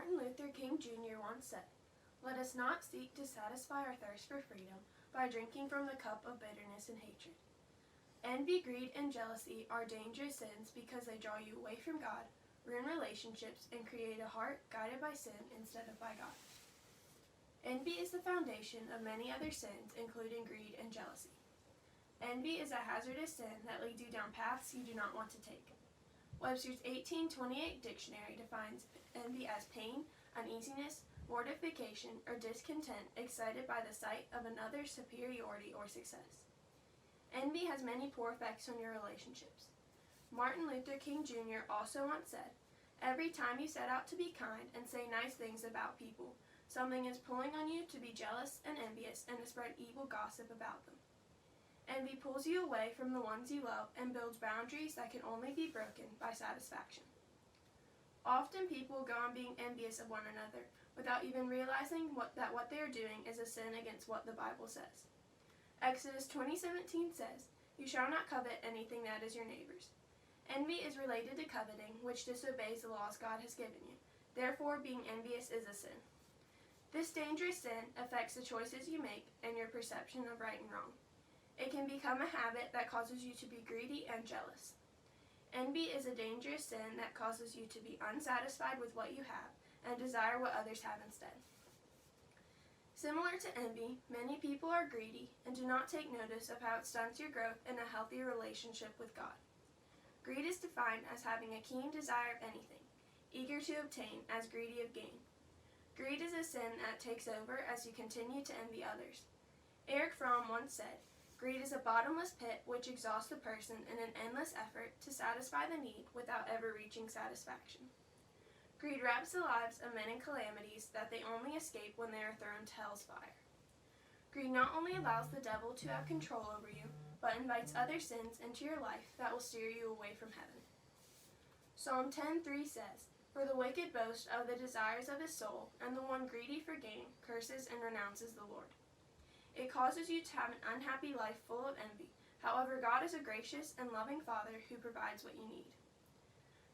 Martin Luther King Jr. once said, "Let us not seek to satisfy our thirst for freedom by drinking from the cup of bitterness and hatred." Envy, greed, and jealousy are dangerous sins because they draw you away from God, ruin relationships, and create a heart guided by sin instead of by God. Envy is the foundation of many other sins, including greed and jealousy. Envy is a hazardous sin that leads you down paths you do not want to take. Webster's 1828 dictionary defines envy as pain, uneasiness, mortification, or discontent excited by the sight of another's superiority or success. Envy has many poor effects on your relationships. Martin Luther King Jr. also once said, "Every time you set out to be kind and say nice things about people, something is pulling on you to be jealous and envious and to spread evil gossip about them." Envy pulls you away from the ones you love and builds boundaries that can only be broken by satisfaction. Often people go on being envious of one another without even realizing that what they are doing is a sin against what the Bible says. Exodus 20:17 says, "You shall not covet anything that is your neighbor's." Envy is related to coveting, which disobeys the laws God has given you. Therefore, being envious is a sin. This dangerous sin affects the choices you make and your perception of right and wrong. It can become a habit that causes you to be greedy and jealous. Envy is a dangerous sin that causes you to be unsatisfied with what you have and desire what others have instead. Similar to envy, many people are greedy and do not take notice of how it stunts your growth in a healthy relationship with God. Greed is defined as having a keen desire of anything, eager to obtain, as greedy of gain. Greed is a sin that takes over as you continue to envy others. Eric Fromm once said, "Greed is a bottomless pit which exhausts a person in an endless effort to satisfy the need without ever reaching satisfaction." Greed wraps the lives of men in calamities that they only escape when they are thrown to hell's fire. Greed not only allows the devil to have control over you, but invites other sins into your life that will steer you away from heaven. Psalm 10:3 says, "For the wicked boasts of the desires of his soul, and the one greedy for gain curses and renounces the Lord." It causes you to have an unhappy life full of envy. However, God is a gracious and loving Father who provides what you need.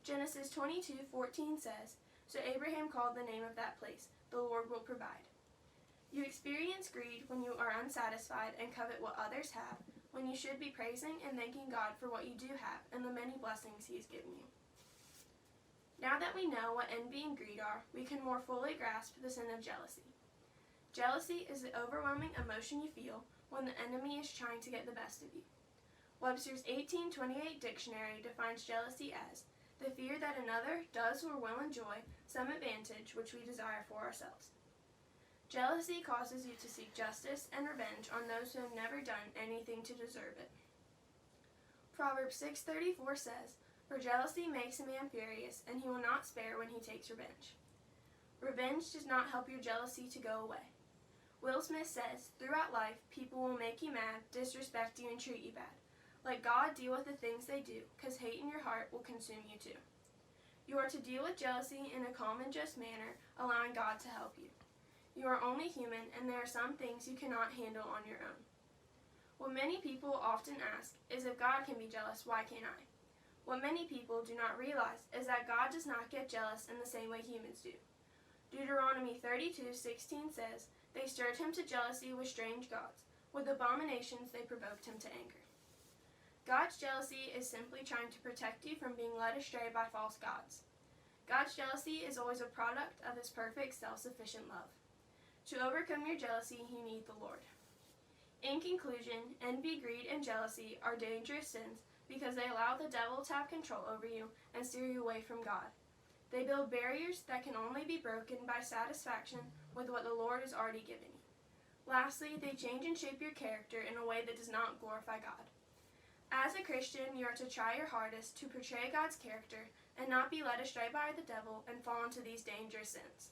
Genesis 22:14 says, "So Abraham called the name of that place, 'The Lord will provide.'" You experience greed when you are unsatisfied and covet what others have, when you should be praising and thanking God for what you do have and the many blessings He has given you. Now that we know what envy and greed are, we can more fully grasp the sin of jealousy. Jealousy is the overwhelming emotion you feel when the enemy is trying to get the best of you. Webster's 1828 dictionary defines jealousy as the fear that another does or will enjoy some advantage which we desire for ourselves. Jealousy causes you to seek justice and revenge on those who have never done anything to deserve it. Proverbs 6:34 says, "For jealousy makes a man furious, and he will not spare when he takes revenge." Revenge does not help your jealousy to go away. Will Smith says, "Throughout life, people will make you mad, disrespect you, and treat you bad. Let God deal with the things they do, because hate in your heart will consume you too." You are to deal with jealousy in a calm and just manner, allowing God to help you. You are only human, and there are some things you cannot handle on your own. What many people often ask is, if God can be jealous, why can't I? What many people do not realize is that God does not get jealous in the same way humans do. Deuteronomy 32:16 says, "They stirred him to jealousy with strange gods. With abominations they provoked him to anger." God's jealousy is simply trying to protect you from being led astray by false gods. God's jealousy is always a product of His perfect, self-sufficient love. To overcome your jealousy, you need the Lord. In conclusion, envy, greed, and jealousy are dangerous sins because they allow the devil to have control over you and steer you away from God. They build barriers that can only be broken by satisfaction with what the Lord has already given you. Lastly, they change and shape your character in a way that does not glorify God. As a Christian, you are to try your hardest to portray God's character and not be led astray by the devil and fall into these dangerous sins.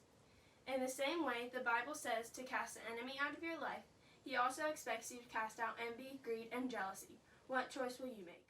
In the same way the Bible says to cast the enemy out of your life, He also expects you to cast out envy, greed, and jealousy. What choice will you make?